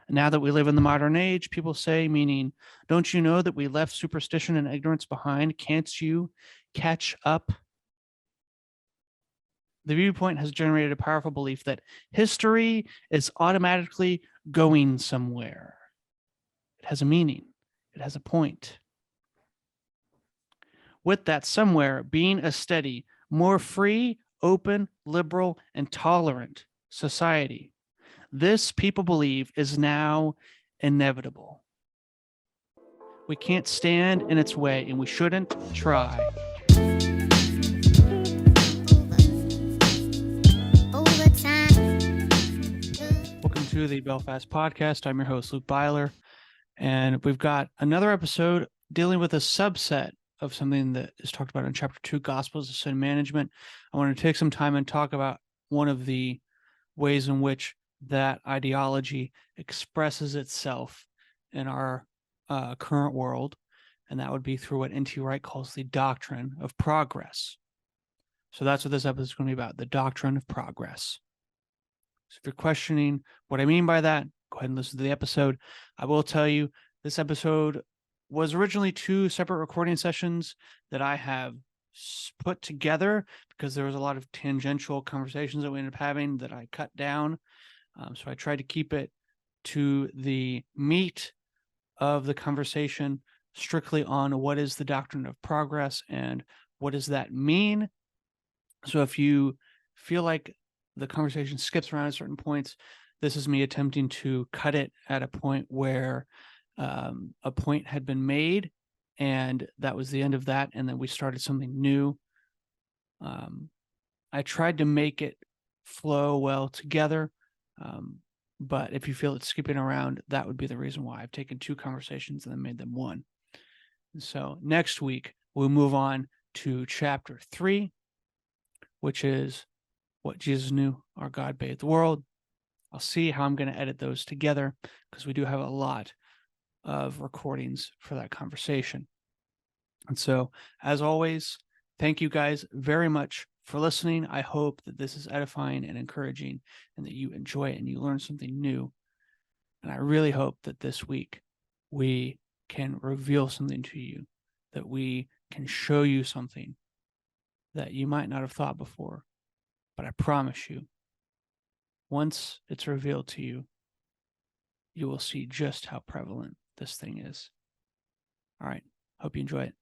Now that we live in the modern age, people say, meaning, don't you know that we left superstition and ignorance behind? Can't you catch up? The viewpoint has generated a powerful belief that history is automatically going somewhere. It has a meaning. It has a point. With that somewhere being a steady, more free, open, liberal, and tolerant society. This, people believe, is now inevitable. We can't stand in its way, and we shouldn't try. Welcome to the Belfast Podcast. I'm your host, Luke Byler, and we've got another episode dealing with a subset of something that is talked about in Chapter 2, Gospels of Sin Management. I want to take some time and talk about one of the ways in which that ideology expresses itself in our current world, and that would be through what N.T. Wright calls the doctrine of progress. So that's what this episode is going to be about, the doctrine of progress. So if you're questioning what I mean by that, go ahead and listen to the episode. I will tell you, this episode was originally 2 separate recording sessions that I have put together because there was a lot of tangential conversations that we ended up having that I cut down. So I tried to keep it to the meat of the conversation, strictly on what is the doctrine of progress and what does that mean. So if you feel like the conversation skips around at certain points, this is me attempting to cut it at a point where a point had been made, and that was the end of that, and then we started something new. I tried to make it flow well together, but if you feel it's skipping around, that would be the reason why. I've taken 2 conversations and then made them one. And so next week, we'll move on to Chapter 3, which is what Jesus knew, our God bathed the world. I'll see how I'm going to edit those together because we do have a lot of recordings for that conversation. And so, as always, thank you guys very much for listening. I hope that this is edifying and encouraging and that you enjoy it and you learn something new. And I really hope that this week we can reveal something to you, that we can show you something that you might not have thought before. But I promise you, once it's revealed to you, you will see just how prevalent this thing is. All right. Hope you enjoy it.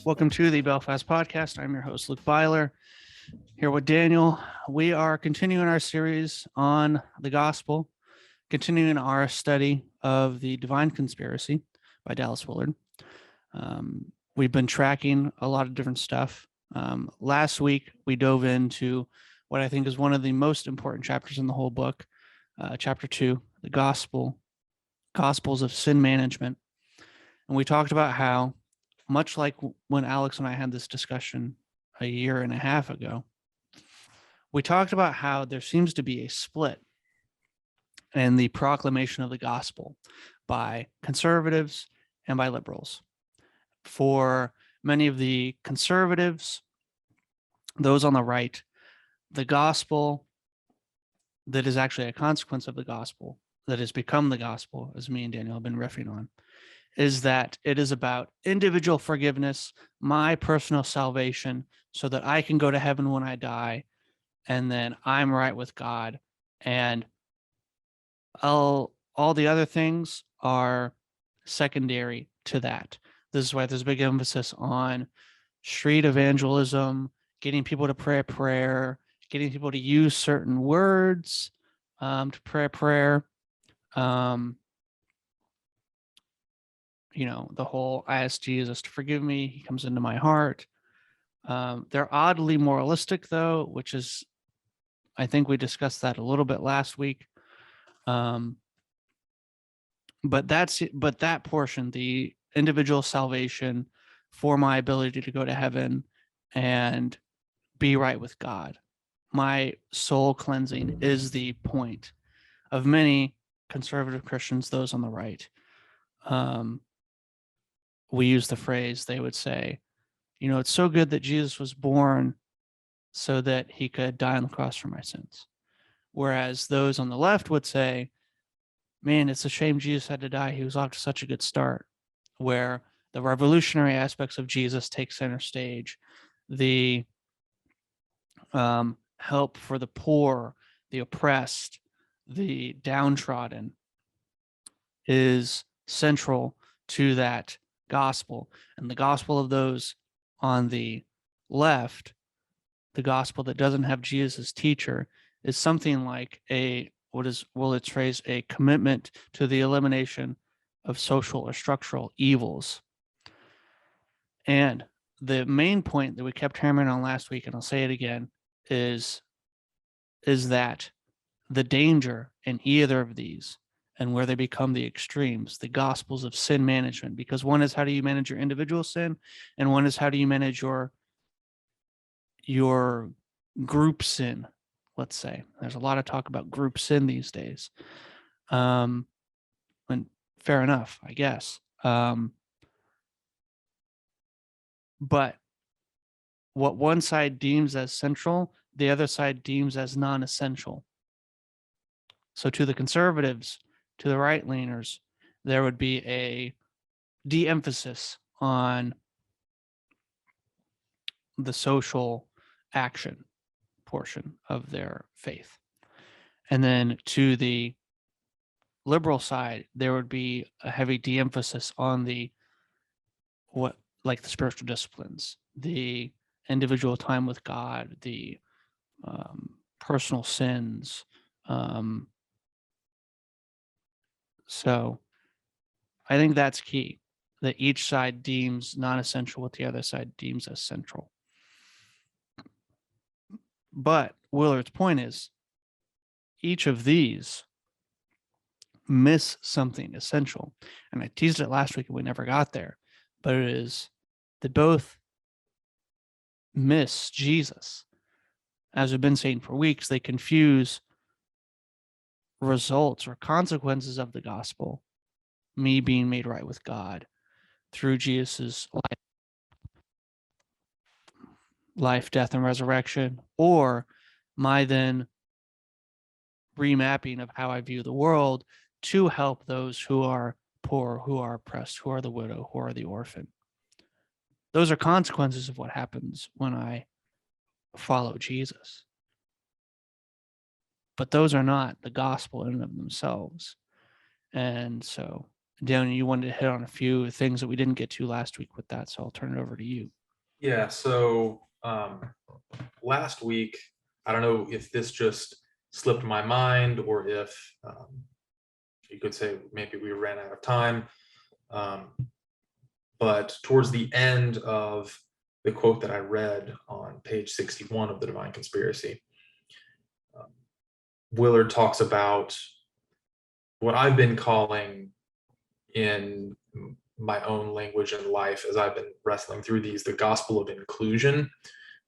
Welcome to the Belfast Podcast. I'm your host, Luke Byler, here with Daniel. We are continuing our series on the gospel, continuing our study of the Divine Conspiracy by Dallas Willard. We've been tracking a lot of different stuff. Last week, we dove into what I think is one of the most important chapters in the whole book, Chapter 2, the Gospels of Sin Management. And we talked about how, much like when Alex and I had this discussion a year and a half ago, we talked about how there seems to be a split in the proclamation of the gospel by conservatives and by liberals. For many of the conservatives, those on the right, the gospel that is actually a consequence of the gospel, that has become the gospel, as me and Daniel have been riffing on, is that it is about individual forgiveness, my personal salvation, so that I can go to heaven when I die, and then I'm right with God. And all the other things are secondary to that. This is why there's a big emphasis on street evangelism, getting people to pray a prayer, getting people to use certain words to pray a prayer. The whole, I ask Jesus to forgive me, he comes into my heart. They're oddly moralistic, though, which is, I think we discussed that a little bit last week. But that portion, the individual salvation for my ability to go to heaven and be right with God, my soul cleansing, is the point of many conservative Christians, those on the right, we use the phrase, they would say, it's so good that Jesus was born so that he could die on the cross for my sins. Whereas those on the left would say, man, it's a shame Jesus had to die. He was off to such a good start, where the revolutionary aspects of Jesus take center stage. The help for the poor, the oppressed, the downtrodden is central to that gospel. And the gospel of those on the left, the gospel that doesn't have Jesus as teacher, is something like its phrase, a commitment to the elimination of social or structural evils. And the main point that we kept hammering on last week, and I'll say it again, is that the danger in either of these, and where they become the extremes, the gospels of sin management, because one is how do you manage your individual sin, and one is how do you manage your group sin. Let's say there's a lot of talk about group sin these days, and fair enough, I guess. But what one side deems as central, the other side deems as non-essential. So to the conservatives, to the right-leaners, there would be a de-emphasis on the social action portion of their faith. And then to the liberal side, there would be a heavy de-emphasis on the spiritual disciplines, the individual time with God, the personal sins. So I think that's key, that each side deems non-essential what the other side deems as central. But Willard's point is, each of these miss something essential. And I teased it last week and we never got there, but it is that both miss Jesus. As we've been saying for weeks, they confuse results or consequences of the gospel, me being made right with God through Jesus's life, death, and resurrection, or my then remapping of how I view the world to help those who are poor, who are oppressed, who are the widow, who are the orphan. Those are consequences of what happens when I follow Jesus. But those are not the gospel in and of themselves. And so, Daniel, you wanted to hit on a few things that we didn't get to last week with that, so I'll turn it over to you. Yeah, so last week, I don't know if this just slipped my mind or if you could say maybe we ran out of time. But towards the end of the quote that I read on page 61 of The Divine Conspiracy, Willard talks about what I've been calling in my own language and life as I've been wrestling through these, the gospel of inclusion,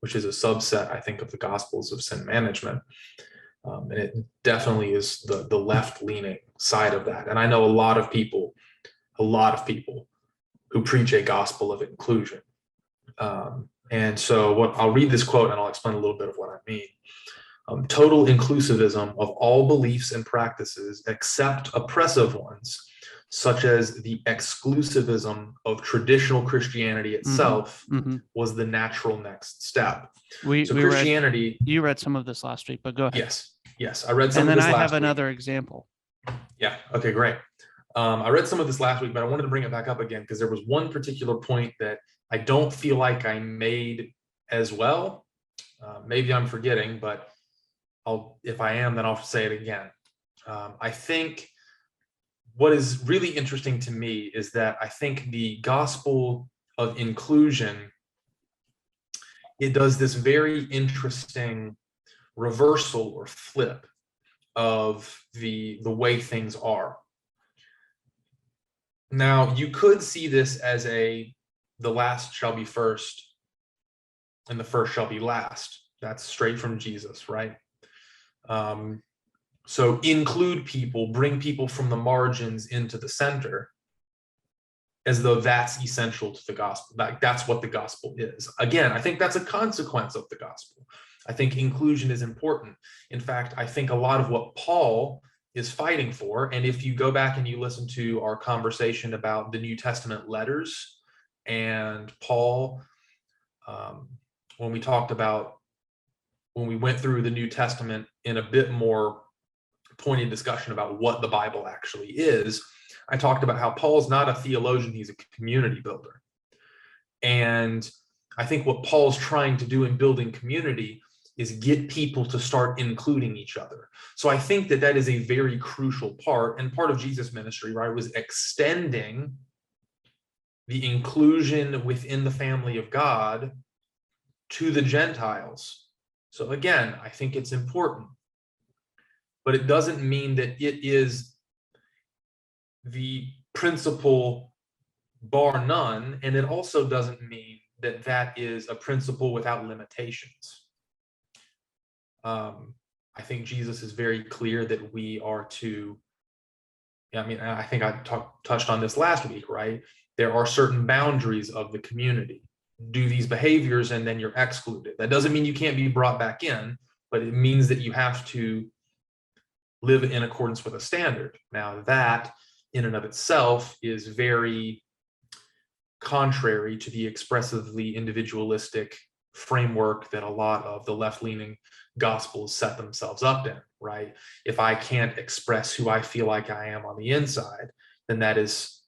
which is a subset, I think, of the gospels of sin management. And it definitely is the left-leaning side of that. And I know a lot of people who preach a gospel of inclusion. And so I'll read this quote and I'll explain a little bit of what I mean. Total inclusivism of all beliefs and practices except oppressive ones, such as the exclusivism of traditional Christianity itself, was the natural next step. You read some of this last week, but go ahead. Yes, I read some of this last week. And then I have another example. Yeah, okay, great. I read some of this last week, but I wanted to bring it back up again because there was one particular point that I don't feel like I made as well. Maybe I'm forgetting, but if I am, then I'll say it again. I think what is really interesting to me is that I think the gospel of inclusion, it does this very interesting reversal or flip of the way things are. Now, you could see this as the last shall be first and the first shall be last. That's straight from Jesus, right? So include people, bring people from the margins into the center, as though that's essential to the gospel. That's what the gospel is. Again, I think that's a consequence of the gospel. I think inclusion is important. In fact, I think a lot of what Paul is fighting for, and if you go back and you listen to our conversation about the New Testament letters and Paul, when we went through the New Testament in a bit more pointed discussion about what the Bible actually is, I talked about how Paul's not a theologian, he's a community builder. And I think what Paul's trying to do in building community is get people to start including each other. So I think that is a very crucial part, and part of Jesus' ministry, right, was extending the inclusion within the family of God to the Gentiles. So again, I think it's important, but it doesn't mean that it is the principle bar none, and it also doesn't mean that is a principle without limitations. I think Jesus is very clear that we are to, I think I touched on this last week, right? There are certain boundaries of the community. Do these behaviors and then you're excluded. That doesn't mean you can't be brought back in, but it means that you have to live in accordance with a standard. Now that in and of itself is very contrary to the expressively individualistic framework that a lot of the left-leaning gospels set themselves up in, right? If I can't express who I feel like I am on the inside, then that is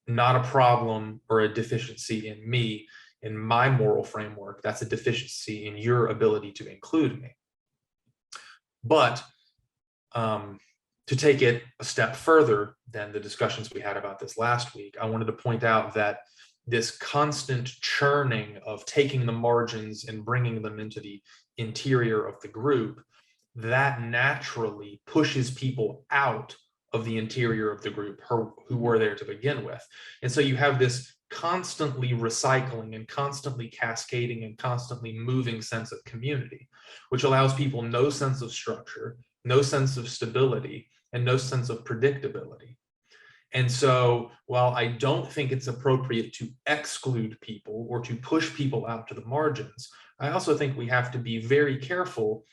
not a problem or a deficiency in me, in my moral framework. That's a deficiency in your ability to include me. But to take it a step further than the discussions we had about this last week, I wanted to point out that this constant churning of taking the margins and bringing them into the interior of the group, that naturally pushes people out of the interior of the group who were there to begin with. And so you have this constantly recycling and constantly cascading and constantly moving sense of community, which allows people no sense of structure, no sense of stability, and no sense of predictability. And so while I don't think it's appropriate to exclude people or to push people out to the margins, I also think we have to be very careful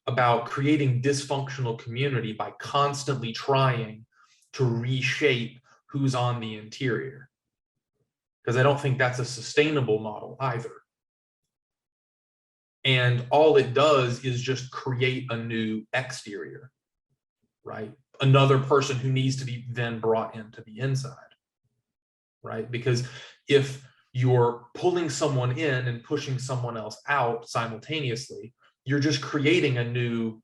about creating dysfunctional community by constantly trying to reshape who's on the interior. Because I don't think that's a sustainable model either. And all it does is just create a new exterior, right? Another person who needs to be then brought into the inside, right? Because if you're pulling someone in and pushing someone else out simultaneously, you're just creating a new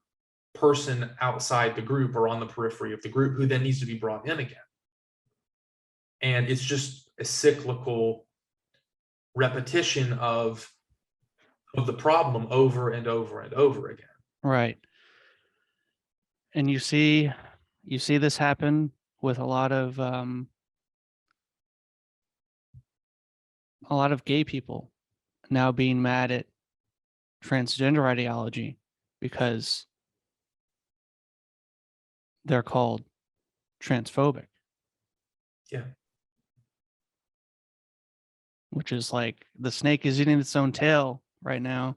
person outside the group or on the periphery of the group who then needs to be brought in again. And it's just a cyclical repetition of the problem over and over and over again. Right. And you see this happen with a lot of gay people now being mad at transgender ideology because they're called transphobic. Yeah. Which is like the snake is eating its own tail right now.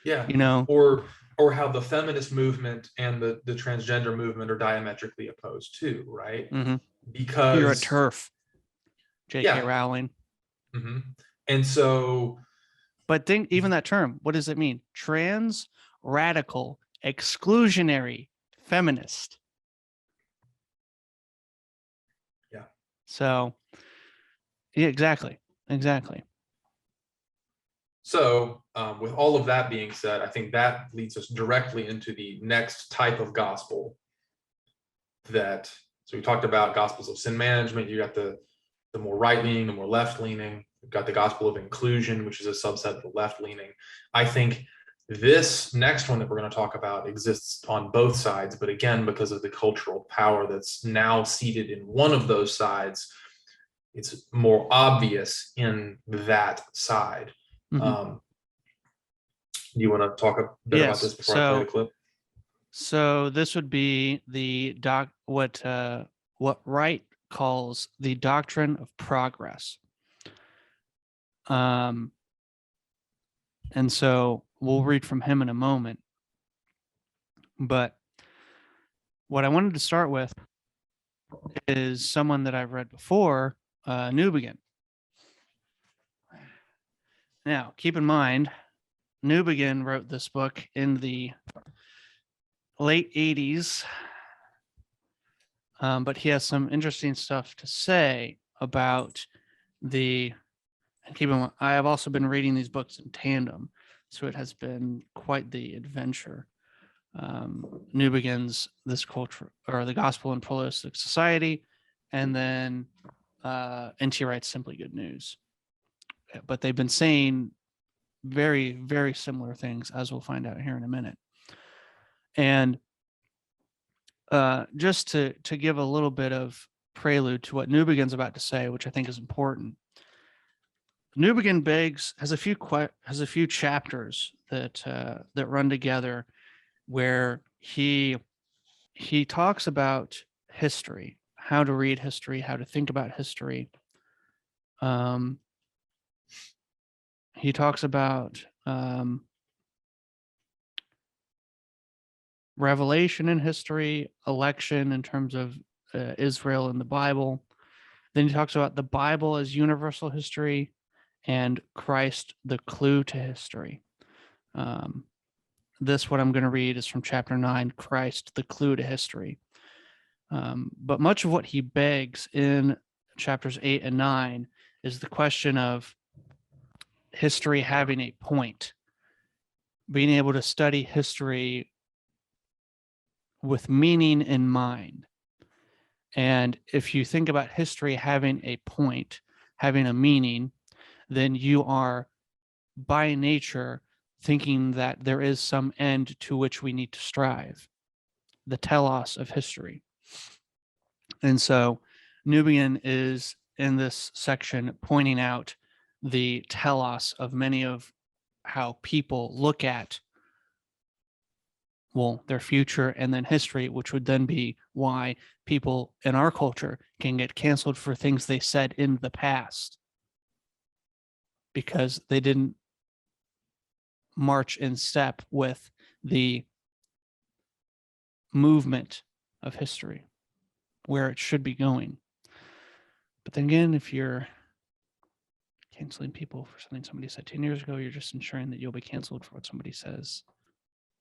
Yeah. You know, or how the feminist movement and the transgender movement are diametrically opposed too, right? Mm-hmm. Because you're a TERF, J.K. Rowling. Mm-hmm. And so, but think even that term, what does it mean? Trans, radical, exclusionary, feminist. Yeah. So, yeah, exactly. So with all of that being said, I think that leads us directly into the next type of gospel so we talked about gospels of sin management. You got the more right-leaning, the more left-leaning. You've got the gospel of inclusion, which is a subset of the left-leaning. I think this next one that we're going to talk about exists on both sides, but again, because of the cultural power that's now seated in one of those sides, it's more obvious in that side. Mm-hmm. Do you want to talk a bit about this before I play the clip? So this would be what Wright calls the doctrine of progress. And so we'll read from him in a moment. But what I wanted to start with is someone that I've read before, Newbigin. Now, keep in mind, Newbigin wrote this book in the late 80s, but he has some interesting stuff to say about and keep in mind, I have also been reading these books in tandem, so it has been quite the adventure. Newbigin's This Culture, or The Gospel in Pluralistic Society, and then N.T. Wright's Simply Good News. But they've been saying very, very similar things, as we'll find out here in a minute. And just to give a little bit of prelude to what Newbigin's about to say, which I think is important. Newbigin has a few chapters that run together, where he talks about history, how to read history, how to think about history. He talks about revelation in history, election in terms of Israel and the Bible. Then he talks about the Bible as universal history and Christ, the clue to history. What I'm going to read is from chapter 9, Christ, the clue to history. But much of what he begs in chapters 8 and 9 is the question of history having a point, being able to study history with meaning in mind. And if you think about history having a point, having a meaning, then you are by nature thinking that there is some end to which we need to strive, the telos of history. And so Newbigin is in this section pointing out the telos of many of how people look at, well, their future and then history, which would then be why people in our culture can get canceled for things they said in the past, because they didn't march in step with the movement of history, where it should be going. But then again, if you're canceling people for something somebody said 10 years ago, you're just ensuring that you'll be canceled for what somebody says,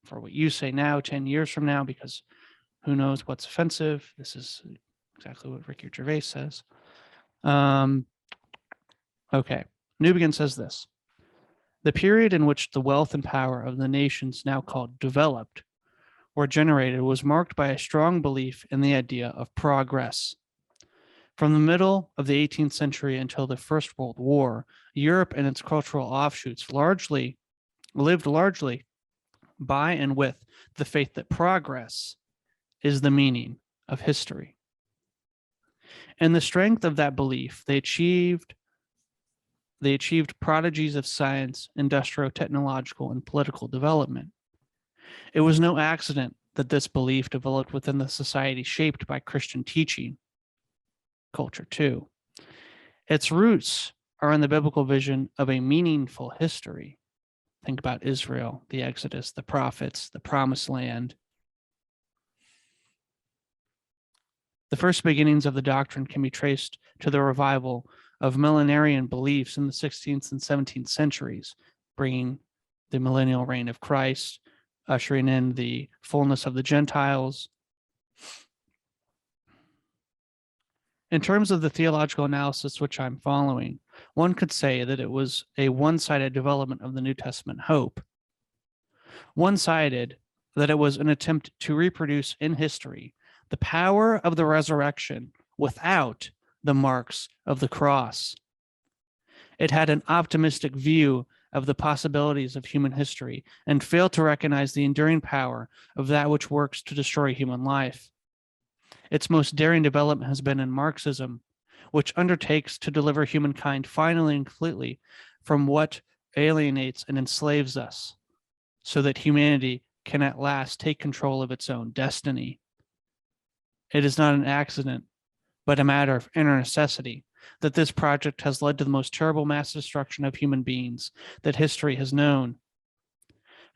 for what you say now, 10 years from now, because who knows what's offensive. This is exactly what Ricky Gervais says. Okay. Newbigin says this: the period in which the wealth and power of the nations now called developed were generated was marked by a strong belief in the idea of progress. From the middle of the 18th century until the First World War, Europe and its cultural offshoots lived largely by and with the faith that progress is the meaning of history. And the strength of that belief, they achieved prodigies of science, industrial, technological, and political development. It was no accident that this belief developed within the society shaped by Christian teaching, culture too. Its roots are in the biblical vision of a meaningful history. Think about Israel, the Exodus, the prophets, the promised land. The first beginnings of the doctrine can be traced to the revival of millenarian beliefs in the 16th and 17th centuries, bringing the millennial reign of Christ, ushering in the fullness of the Gentiles. In terms of the theological analysis which I'm following, one could say that it was a one-sided development of the New Testament hope. One-sided, that it was an attempt to reproduce in history the power of the resurrection without the marks of the cross. It had an optimistic view of the possibilities of human history and failed to recognize the enduring power of that which works to destroy human life. Its most daring development has been in Marxism, which undertakes to deliver humankind finally and completely from what alienates and enslaves us, so that humanity can at last take control of its own destiny. It is not an accident, but a matter of inner necessity, that this project has led to the most terrible mass destruction of human beings that history has known.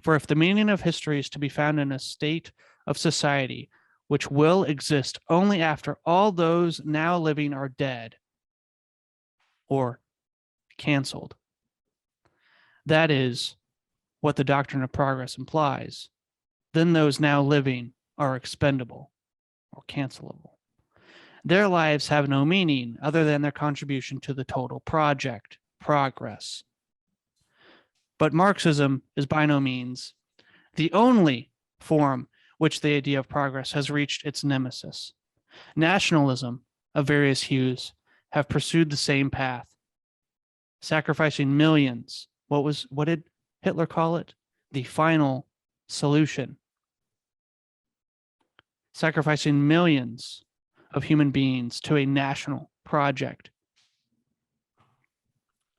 For if the meaning of history is to be found in a state of society which will exist only after all those now living are dead or canceled, that is what the doctrine of progress implies, then those now living are expendable or cancelable. Their lives have no meaning other than their contribution to the total project, progress. But Marxism is by no means the only form which the idea of progress has reached its nemesis. Nationalism of various hues have pursued the same path, sacrificing millions. What did Hitler call it? The final solution. Sacrificing millions of human beings to a national project.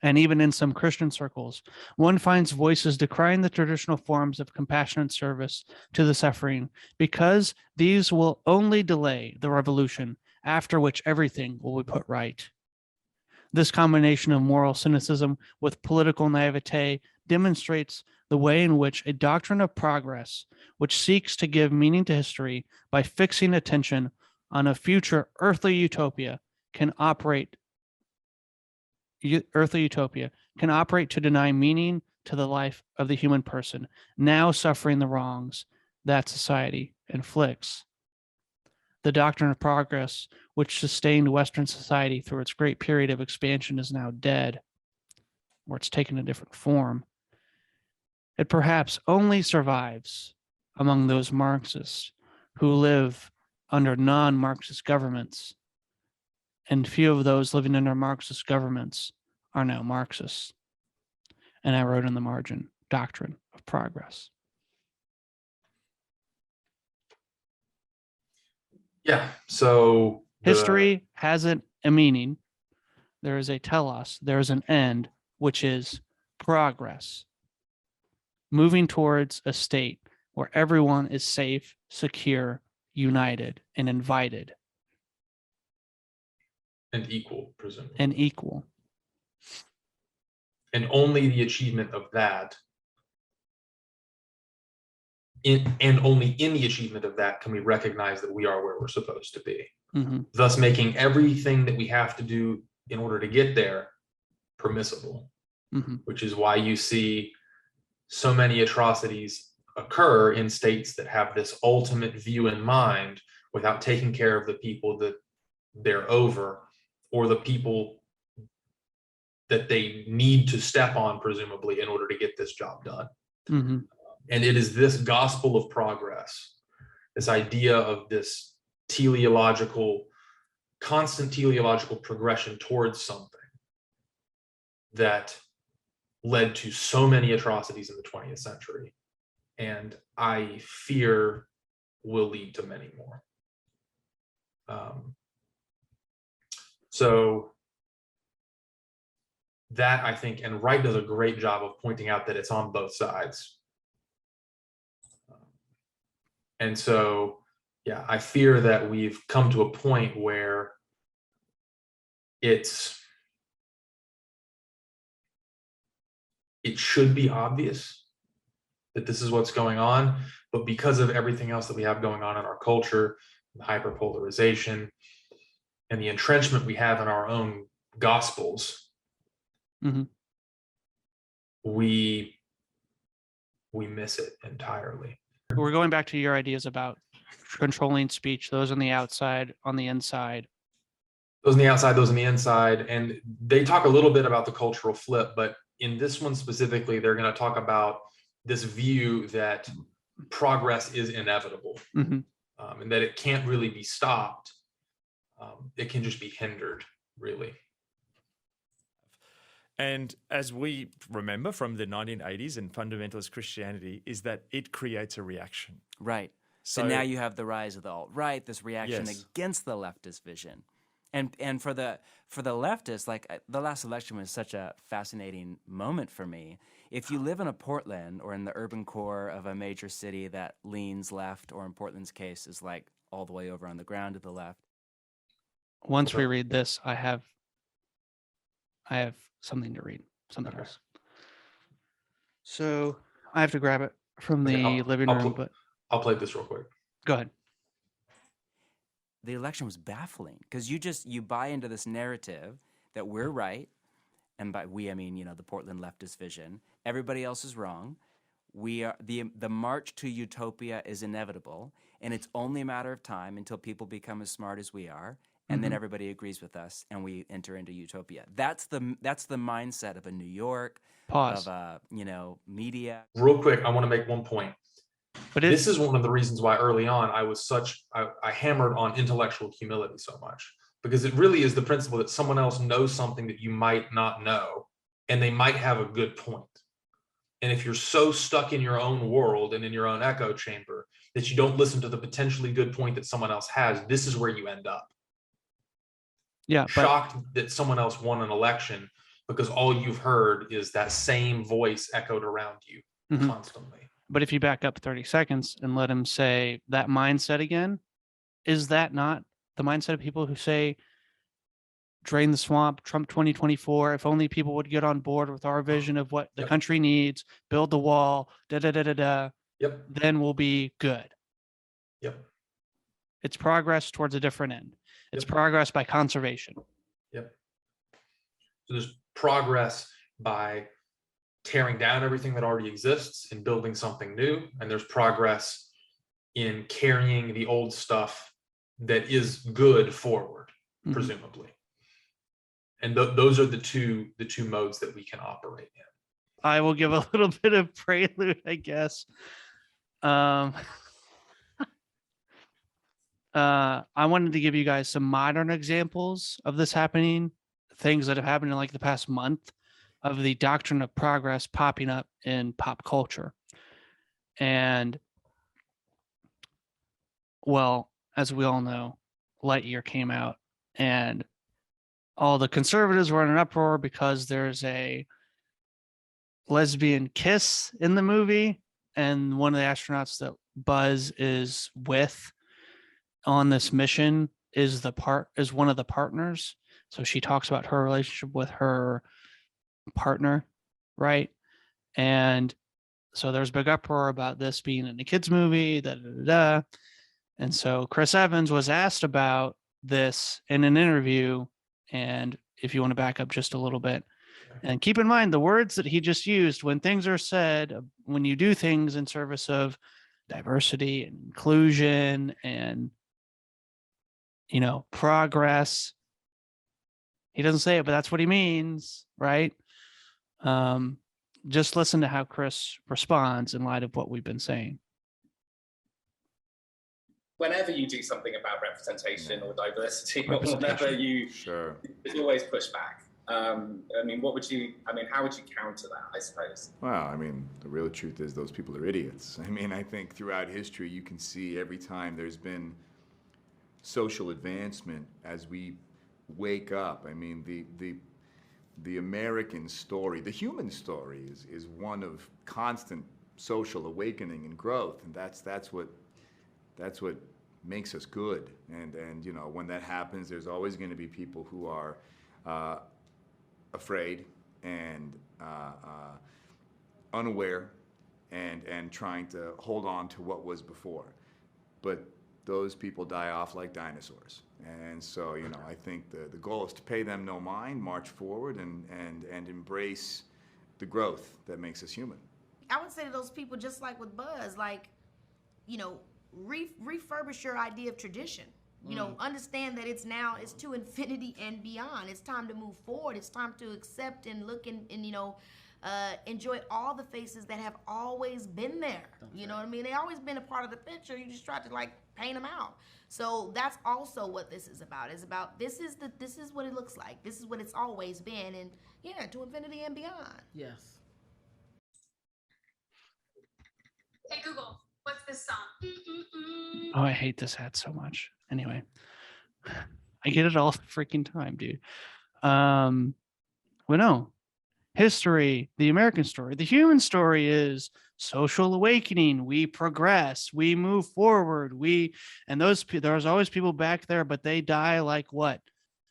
And even in some Christian circles, one finds voices decrying the traditional forms of compassionate service to the suffering because these will only delay the revolution, after which everything will be put right. This combination of moral cynicism with political naivete demonstrates the way in which a doctrine of progress, which seeks to give meaning to history by fixing attention on a future earthly utopia, can operate to deny meaning to the life of the human person, now suffering the wrongs that society inflicts. The doctrine of progress, which sustained Western society through its great period of expansion, is now dead, or it's taken a different form. It perhaps only survives among those Marxists who live under non-Marxist governments, and few of those living under Marxist governments are now Marxists. And I wrote in the margin, doctrine of progress. Yeah. So history hasn't a meaning. There is a telos, there is an end, which is progress. Moving towards a state where everyone is safe, secure, united, and invited. And equal, presumably. And equal. And only the achievement of that, and only in the achievement of that can we recognize that we are where we're supposed to be. Mm-hmm. Thus making everything that we have to do in order to get there permissible, mm-hmm. which is why you see so many atrocities occur in states that have this ultimate view in mind without taking care of the people that they're over or the people that they need to step on, presumably, in order to get this job done. Mm-hmm. And it is this gospel of progress, this idea of this constant teleological progression towards something that led to so many atrocities in the 20th century. And I fear will lead to many more. So that, I think, and Wright does a great job of pointing out that it's on both sides. And so, yeah, I fear that we've come to a point where it should be obvious that this is what's going on, but because of everything else that we have going on in our culture, the hyperpolarization, and the entrenchment we have in our own gospels, mm-hmm. we miss it entirely. We're going back to your ideas about controlling speech, those on the outside, on the inside. Those on the outside, those on the inside. And they talk a little bit about the cultural flip, but in this one specifically, they're going to talk about this view that progress is inevitable, mm-hmm. And that it can't really be stopped. It can just be hindered, really. And as we remember from the 1980s and fundamentalist Christianity, is that it creates a reaction. Right. So now you have the rise of the alt-right, this reaction against the leftist vision. And for the leftists, like the last election was such a fascinating moment for me. If you live in a Portland or in the urban core of a major city that leans left, or in Portland's case is like all the way over on the ground to the left. Once we read this, I have something to read, something else. So I have to grab it from the living room, but I'll play this real quick. Go ahead. The election was baffling because you buy into this narrative that we're right, and by we I mean the Portland leftist vision. Everybody else is wrong. We are the march to utopia is inevitable, and it's only a matter of time until people become as smart as we are, and then everybody agrees with us, and we enter into utopia. That's the mindset of a New York, Pause. of media. Real quick, I want to make one point. But this is one of the reasons why early on I hammered on intellectual humility so much, because it really is the principle that someone else knows something that you might not know, and they might have a good point. And if you're so stuck in your own world and in your own echo chamber that you don't listen to the potentially good point that someone else has, this is where you end up. Yeah, shocked that someone else won an election because all you've heard is that same voice echoed around you constantly. But if you back up 30 seconds and let him say that mindset again, is that not the mindset of people who say, drain the swamp, Trump 2024, if only people would get on board with our vision of what the country needs, build the wall, then we'll be good. It's progress towards a different end. It's progress by conservation. So there's progress by tearing down everything that already exists and building something new. And there's progress in carrying the old stuff that is good forward, presumably. And those are the two modes that we can operate in. I will give a little bit of prelude, I guess. I wanted to give you guys some modern examples of this happening, things that have happened in like the past month, of the doctrine of progress popping up in pop culture. And, well, as we all know, Lightyear came out and all the conservatives were in an uproar because there's a lesbian kiss in the movie, and one of the astronauts that Buzz is with on this mission is one of the partners. So she talks about her relationship with her partner, right? And so there's big uproar about this being in a kids movie, and so Chris Evans was asked about this in an interview. And if you want to back up just a little bit, and keep in mind the words that he just used when things are said, when you do things in service of diversity and inclusion and progress, he doesn't say it, but that's what he means, right? Just listen to how Chris responds in light of what we've been saying. Whenever you do something about representation or diversity, or whenever there's always pushback. How would you counter that, I suppose? Well, the real truth is those people are idiots. I think throughout history, you can see every time there's been social advancement as we wake up. The American story, the human story is one of constant social awakening and growth. And that's what makes us good. And when that happens, there's always going to be people who are afraid and unaware and trying to hold on to what was before. But those people die off like dinosaurs. And so, I think the goal is to pay them no mind, march forward, and embrace the growth that makes us human. I would say to those people, just like with Buzz, refurbish your idea of tradition. Understand that it's to infinity and beyond. It's time to move forward. It's time to accept and look and enjoy all the faces that have always been there. You know what I mean? They always been a part of the picture. You just try to paint them out. So that's also what this is about. This is what it looks like. This is what it's always been, and to infinity and beyond. Yes. Hey Google, what's this song? Oh, I hate this ad so much. Anyway, I get it all the freaking time, dude. Well, no. History, the American story, the human story is social awakening. We progress, we move forward. And there's always people back there, but they die like what?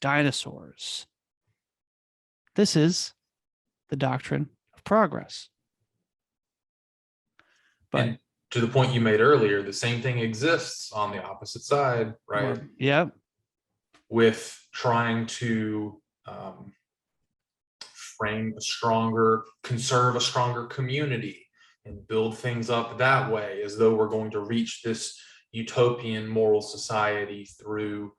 Dinosaurs. This is the doctrine of progress. But And to the point you made earlier, the same thing exists on the opposite side, right? Yeah. With trying to conserve a stronger community and build things up that way, as though we're going to reach this utopian moral society through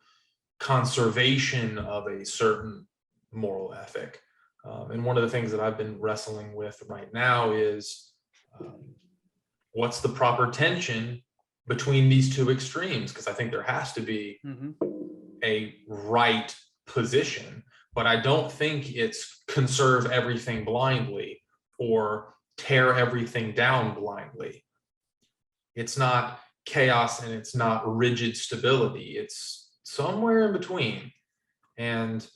conservation of a certain moral ethic. And one of the things that I've been wrestling with right now is what's the proper tension between these two extremes? Because I think there has to be a right position, but I don't think it's conserve everything blindly or tear everything down blindly. It's not chaos and it's not rigid stability. It's somewhere in between. And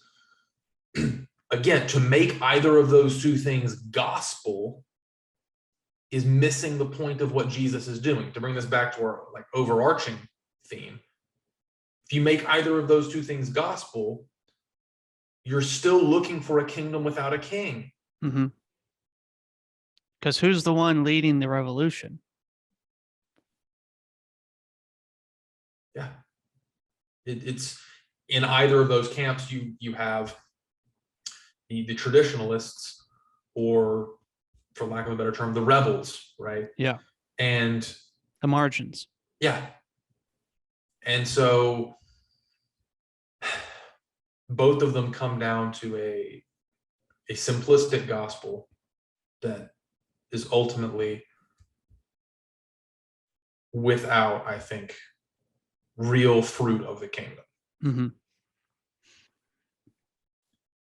again, to make either of those two things gospel is missing the point of what Jesus is doing. To bring this back to our overarching theme, if you make either of those two things gospel, you're still looking for a kingdom without a king. Because who's the one leading the revolution? Yeah. It's in either of those camps, you have the traditionalists, or for lack of a better term, the rebels, right? Yeah. And the margins. Yeah. And so both of them come down to a simplistic gospel that is ultimately without, I think, real fruit of the kingdom.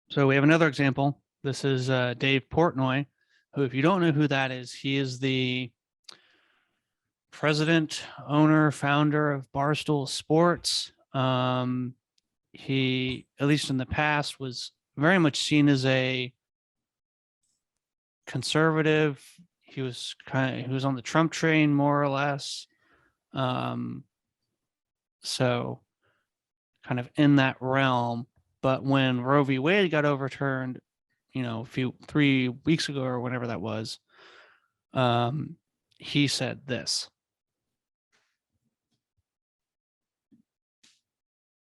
So we have another example. This is Dave Portnoy, who, if you don't know who that is, he is the president, owner, founder of Barstool Sports. He, at least in the past, was very much seen as a conservative. He was on the Trump train, more or less. So kind of in that realm. But when Roe v. Wade got overturned, 3 weeks ago or whenever that was, he said this.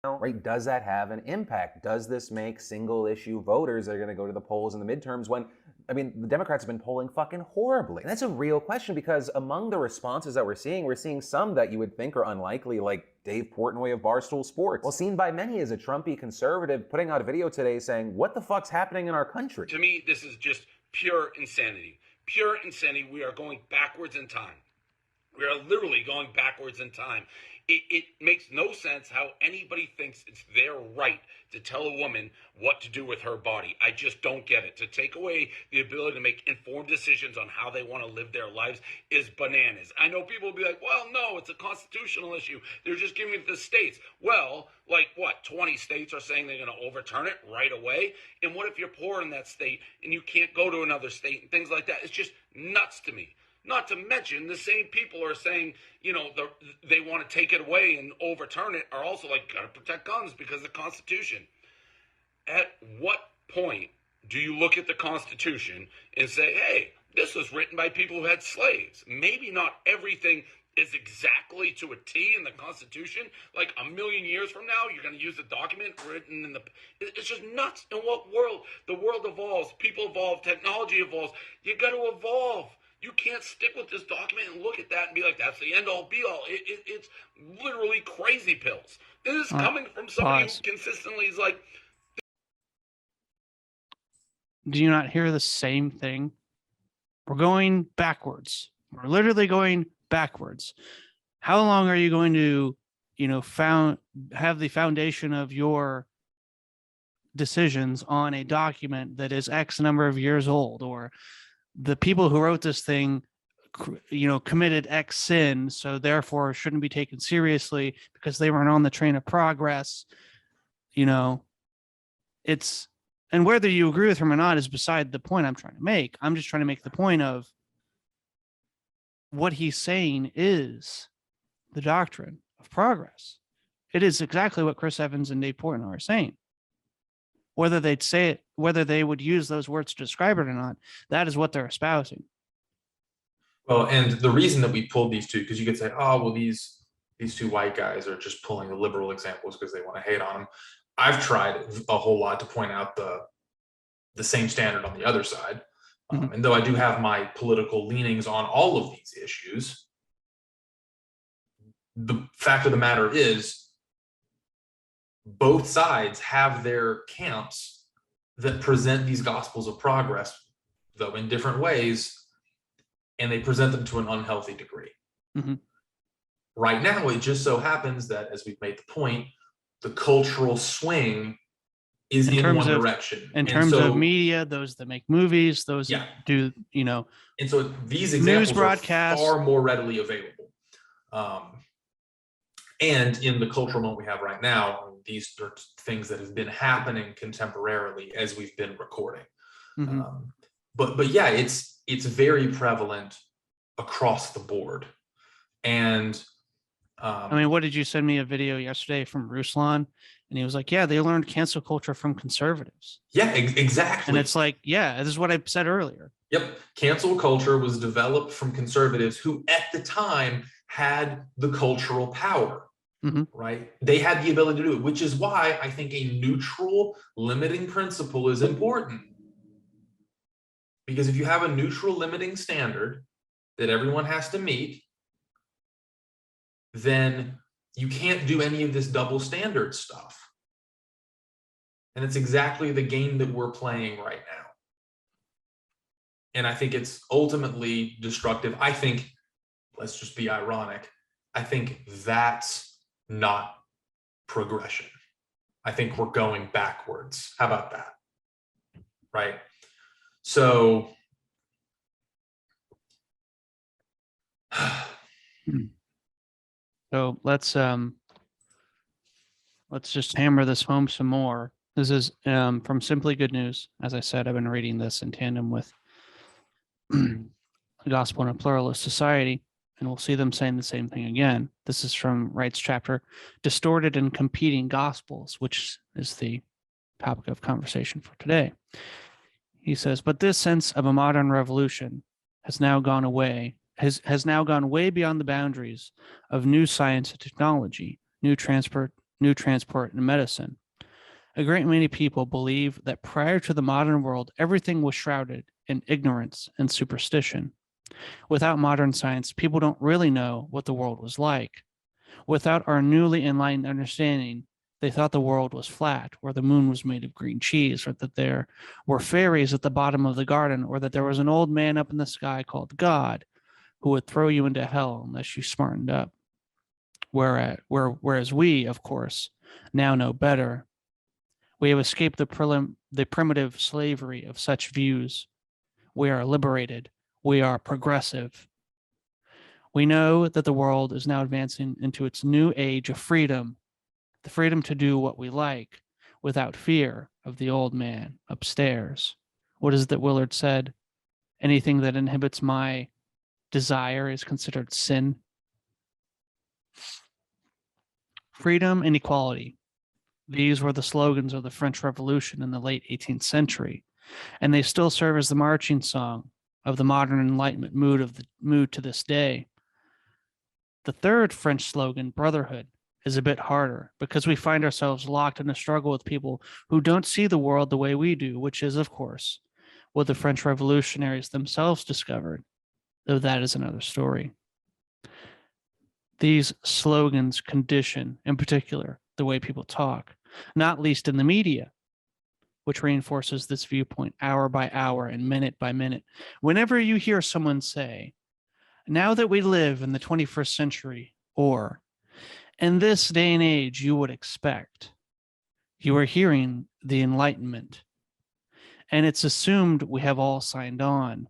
Right? Does that have an impact? Does this make single issue voters that are going to go to the polls in the midterms when, the Democrats have been polling fucking horribly? And that's a real question, because among the responses that we're seeing some that you would think are unlikely, like Dave Portnoy of Barstool Sports. Well, seen by many as a Trumpy conservative, putting out a video today saying, what the fuck's happening in our country? To me, this is just pure insanity. Pure insanity. We are going backwards in time. We are literally going backwards in time. It makes no sense how anybody thinks it's their right to tell a woman what to do with her body. I just don't get it. To take away the ability to make informed decisions on how they want to live their lives is bananas. I know people will be like, well, no, it's a constitutional issue. They're just giving it to the states. Well, 20 states are saying they're going to overturn it right away? And what if you're poor in that state and you can't go to another state and things like that? It's just nuts to me. Not to mention, the same people are saying, they want to take it away and overturn it, are also got to protect guns because of the Constitution. At what point do you look at the Constitution and say, hey, this was written by people who had slaves? Maybe not everything is exactly to a T in the Constitution. A million years from now, you're going to use a document written in it's just nuts. In what world? The world evolves, people evolve, technology evolves. You got to evolve. You can't stick with this document and look at that and be like, that's the end-all, be-all. It's literally crazy pills. This is coming from somebody who consistently is like... Do you not hear the same thing? We're going backwards. We're literally going backwards. How long are you going to, have the foundation of your decisions on a document that is X number of years old, or the people who wrote this thing, committed X sin, so therefore shouldn't be taken seriously because they weren't on the train of progress? you know, it's, and whether you agree with him or not is beside the point I'm trying to make. I'm just trying to make the point of what he's saying is the doctrine of progress. It is exactly what Chris Evans and Dave Portnoy are saying. Whether they'd say it, whether they would use those words to describe it or not, that is what they're espousing. Well, and the reason that we pulled these two, because you could say, oh, well, these two white guys are just pulling the liberal examples because they want to hate on them. I've tried a whole lot to point out the same standard on the other side. And though I do have my political leanings on all of these issues, the fact of the matter is both sides have their camps that present these gospels of progress, though in different ways, and they present them to an unhealthy degree. Right now, it just so happens that, as we've made the point, the cultural swing is in one direction. In terms of media, those that make movies, those that do, you know. And so these examples are far more readily available. And in the cultural moment we have right now, these are things that have been happening contemporarily as we've been recording. But yeah, it's very prevalent across the board. And I mean, what did you send me a video yesterday from Ruslan? And he was like, yeah, they learned cancel culture from conservatives. Yeah, exactly. And it's like, yeah, this is what I said earlier. Yep. Cancel culture was developed from conservatives who at the time had the cultural power, right? They had the ability to do it, which is why I think a neutral limiting principle is important. Because if you have a neutral limiting standard that everyone has to meet, then you can't do any of this double standard stuff. And it's exactly the game that we're playing right now. And I think it's ultimately destructive. I think, let's just be ironic, I think that's not progression. I think we're going backwards. How about that? Right? So so let's just hammer this home some more. This is from Simply Good News. As I said, I've been reading this in tandem with the Gospel in a Pluralist Society, and we'll see them saying the same thing again. This is from Wright's chapter, Distorted and Competing Gospels, which is the topic of conversation for today. He says, but this sense of a modern revolution has now gone away, has now gone way beyond the boundaries of new science and technology, new transport and medicine. A great many people believe that prior to the modern world, everything was shrouded in ignorance and superstition. Without modern science, people don't really know what the world was like. Without our newly enlightened understanding, they thought the world was flat, or the moon was made of green cheese, or that there were fairies at the bottom of the garden, or that there was an old man up in the sky called God who would throw you into hell unless you smartened up. Whereas we, of course, now know better. We have escaped the primitive slavery of such views. We are liberated. We are progressive. We know that the world is now advancing into its new age of freedom, the freedom to do what we like without fear of the old man upstairs. What is it that Willard said? Anything that inhibits my desire is considered sin. Freedom and equality. These were the slogans of the French Revolution in the late 18th century, and they still serve as the marching song of the modern Enlightenment mood to this day. The third French slogan, brotherhood, is a bit harder because we find ourselves locked in a struggle with people who don't see the world the way we do, which is, of course, what the French revolutionaries themselves discovered, though that is another story. These slogans condition, in particular, the way people talk, not least in the media, which reinforces this viewpoint hour by hour and minute by minute. Whenever you hear someone say, now that we live in the 21st century, or in this day and age, you would expect, you are hearing the Enlightenment. And it's assumed we have all signed on.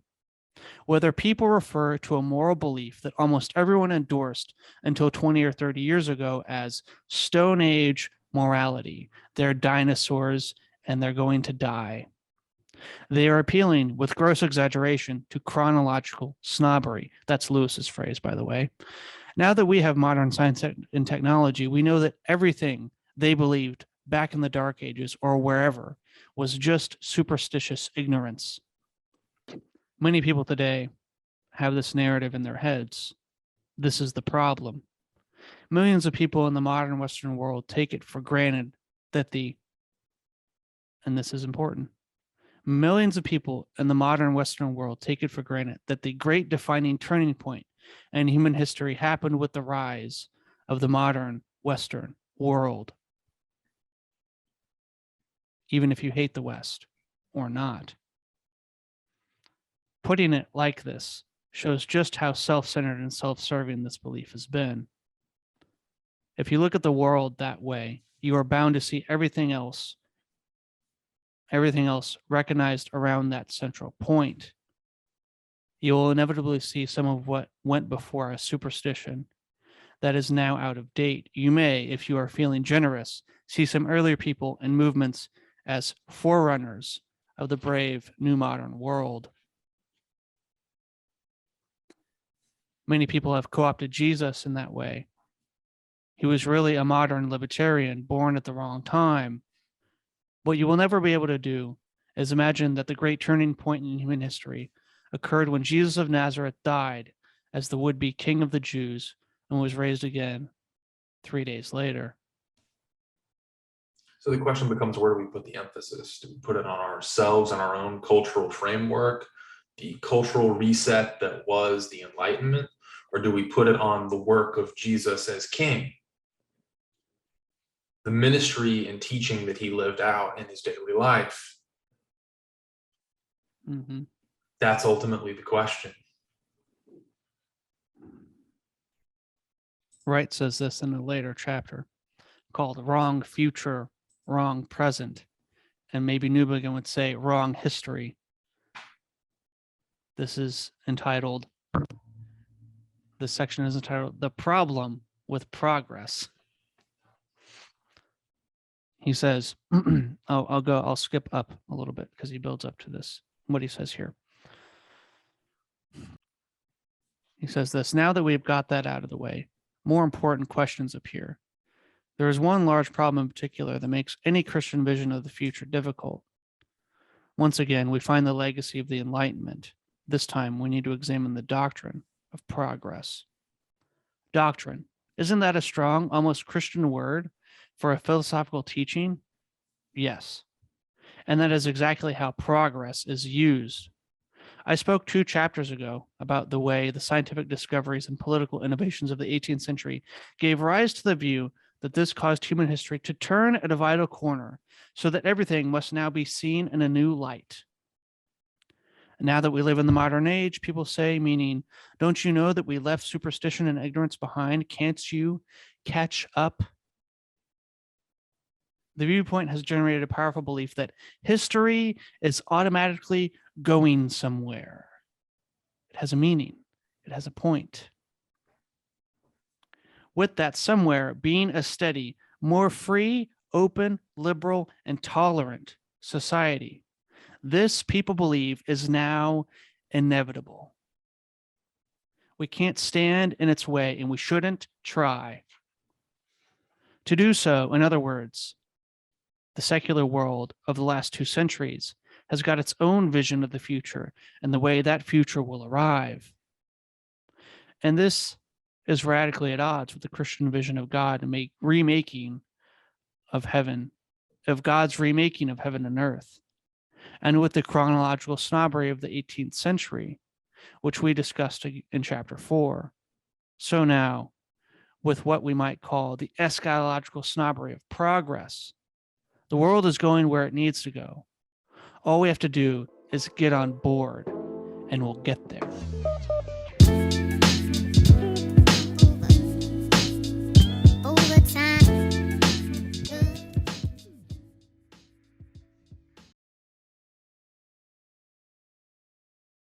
Whether people refer to a moral belief that almost everyone endorsed until 20 or 30 years ago as Stone Age morality. They're dinosaurs and they're going to die. They are appealing with gross exaggeration to chronological snobbery. That's Lewis's phrase, by the way. Now that we have modern science and technology, we know that everything they believed back in the Dark Ages or wherever was just superstitious ignorance. Many people today have this narrative in their heads. This is the problem. Millions of people in the modern Western world take it for granted that and this is important, millions of people in the modern Western world take it for granted that the great defining turning point in human history happened with the rise of the modern Western world. Even if you hate the West or not. Putting it like this shows just how self-centered and self-serving this belief has been. If you look at the world that way, you are bound to see everything else recognized around that central point. You will inevitably see some of what went before as superstition that is now out of date. You may, if you are feeling generous, see some earlier people and movements as forerunners of the brave new modern world. Many people have co-opted Jesus in that way. He was really a modern libertarian born at the wrong time. What you will never be able to do is imagine that the great turning point in human history occurred when Jesus of Nazareth died as the would-be king of the Jews and was raised again 3 days later. So the question becomes, where do we put the emphasis? Do we put it on ourselves and our own cultural framework, the cultural reset that was the Enlightenment, or do we put it on the work of Jesus as king? The ministry and teaching that he lived out in his daily life. Mm-hmm. That's ultimately the question. Wright says this in a later chapter called Wrong Future, Wrong Present, and maybe Newbigin would say Wrong History. This section is entitled The Problem with Progress. He says, I'll skip up a little bit because he builds up to this, what he says here. He says this, now that we've got that out of the way, more important questions appear. There is one large problem in particular that makes any Christian vision of the future difficult. Once again, we find the legacy of the Enlightenment. This time, we need to examine the doctrine of progress. Doctrine. Isn't that a strong, almost Christian word for a philosophical teaching? Yes. And that is exactly how progress is used. I spoke 2 chapters ago about the way the scientific discoveries and political innovations of the 18th century gave rise to the view that this caused human history to turn at a vital corner so that everything must now be seen in a new light. Now that we live in the modern age, people say, meaning, don't you know that we left superstition and ignorance behind? Can't you catch up? The viewpoint has generated a powerful belief that history is automatically going somewhere. It has a meaning. It has a point. With that somewhere being a steady, more free, open, liberal, and tolerant society. This, people believe, is now inevitable. We can't stand in its way, and we shouldn't try. To do so, in other words, the secular world of the last 2 centuries has got its own vision of the future and the way that future will arrive. And this is radically at odds with the Christian vision of God and remaking of heaven, of God's remaking of heaven and earth, and with the chronological snobbery of the 18th century, which we discussed in chapter 4. So now, with what we might call the eschatological snobbery of progress, the world is going where it needs to go. All we have to do is get on board, and we'll get there.